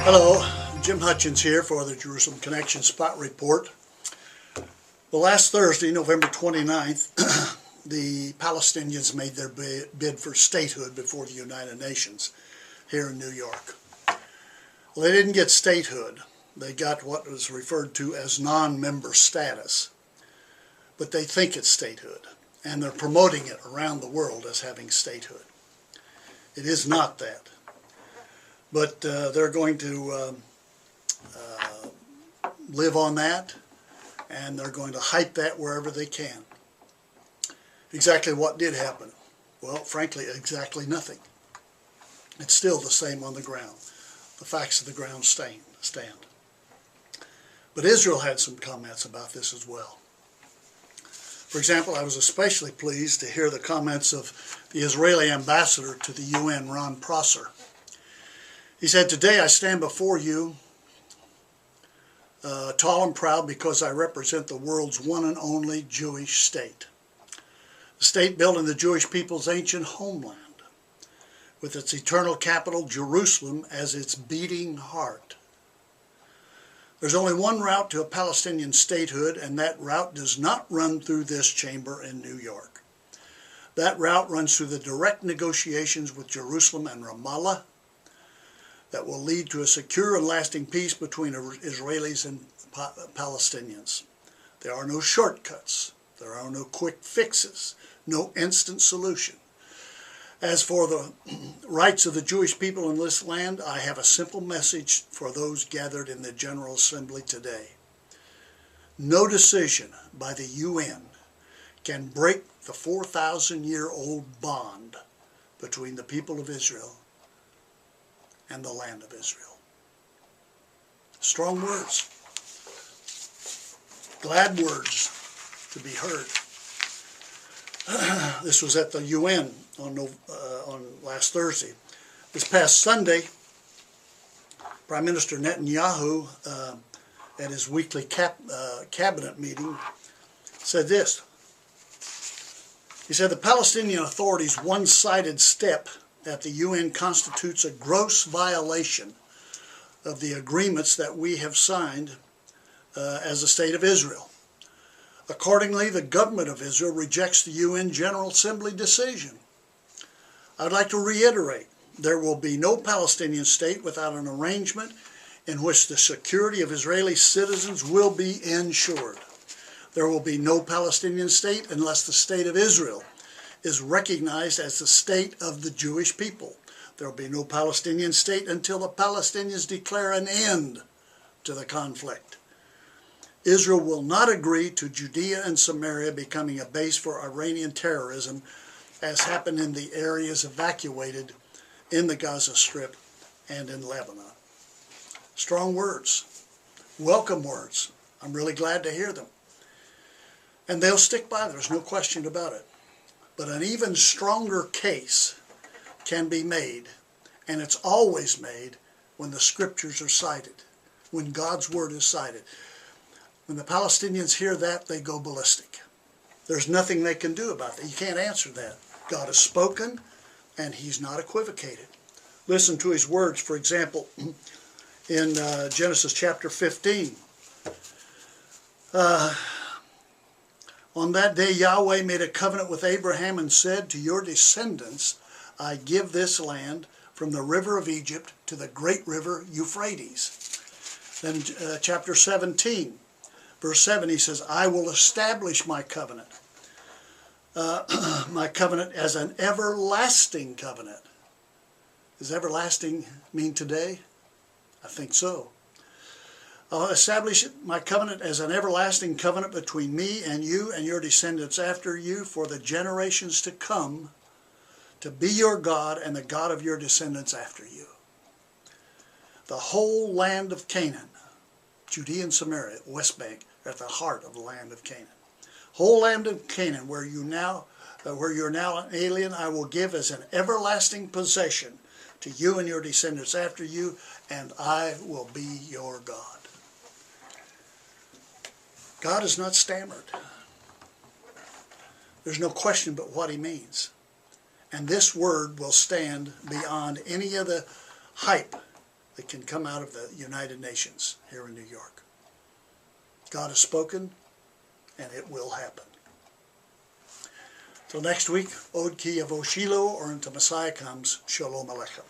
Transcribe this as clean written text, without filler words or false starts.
Hello, Jim Hutchins here for the Jerusalem Connection Spot Report. Well, last Thursday, November 29th, the Palestinians made their bid for statehood before the United Nations here in New York. Well, they didn't get statehood. They got what was referred to as non-member status. But they think it's statehood, and they're promoting it around the world as having statehood. It is not that. But they're going to live on that, and they're going to hype that wherever they can. Exactly what did happen? Well, frankly, exactly nothing. It's still the same on the ground. The facts of the ground stand. But Israel had some comments about this as well. For example, I was especially pleased to hear the comments of the Israeli ambassador to the UN, Ron Prosser. He said, "Today I stand before you tall and proud because I represent the world's one and only Jewish state. The state built in the Jewish people's ancient homeland, with its eternal capital, Jerusalem, as its beating heart. There's only one route to a Palestinian statehood, and that route does not run through this chamber in New York. That route runs through the direct negotiations with Jerusalem and Ramallah that will lead to a secure and lasting peace between Israelis and Palestinians. There are no shortcuts. There are no quick fixes. No instant solution. As for the rights of the Jewish people in this land, I have a simple message for those gathered in the General Assembly today. No decision by the UN can break the 4,000-year-old bond between the people of Israel and the land of Israel." Strong words. Glad words to be heard. This was at the UN on last Thursday. This past Sunday, Prime Minister Netanyahu, at his weekly cabinet meeting, said this. He said, "The Palestinian Authority's one-sided step at the UN constitutes a gross violation of the agreements that we have signed as the State of Israel. Accordingly, the government of Israel rejects the UN General Assembly decision. I'd like to reiterate, there will be no Palestinian state without an arrangement in which the security of Israeli citizens will be ensured. There will be no Palestinian state unless the State of Israel is recognized as the state of the Jewish people. There will be no Palestinian state until the Palestinians declare an end to the conflict. Israel will not agree to Judea and Samaria becoming a base for Iranian terrorism, as happened in the areas evacuated in the Gaza Strip and in Lebanon." Strong words. Welcome words. I'm really glad to hear them. And they'll stick by, there's no question about it. But an even stronger case can be made, and it's always made when the scriptures are cited, when God's word is cited. When the Palestinians hear that, they go ballistic. There's nothing they can do about that. You can't answer that. God has spoken, and he's not equivocated. Listen to his words, for example, in Genesis chapter 15. "On that day Yahweh made a covenant with Abraham and said, 'To your descendants I give this land from the river of Egypt to the great river Euphrates.'" Then chapter 17, verse 7, he says, "I will establish my covenant as an everlasting covenant." Does everlasting mean today? I think so. "I'll establish my covenant as an everlasting covenant between me and you and your descendants after you for the generations to come, to be your God and the God of your descendants after you." The whole land of Canaan, Judea and Samaria, West Bank, are at the heart of the land of Canaan. Whole land of Canaan, where you're now an alien, I will give as an everlasting possession to you and your descendants after you, and I will be your God. God is not stammered. There's no question but what he means. And this word will stand beyond any of the hype that can come out of the United Nations here in New York. God has spoken, and it will happen. Till next week, Od Ki Yavo Shiloh, or until Messiah comes, Shalom Aleichem.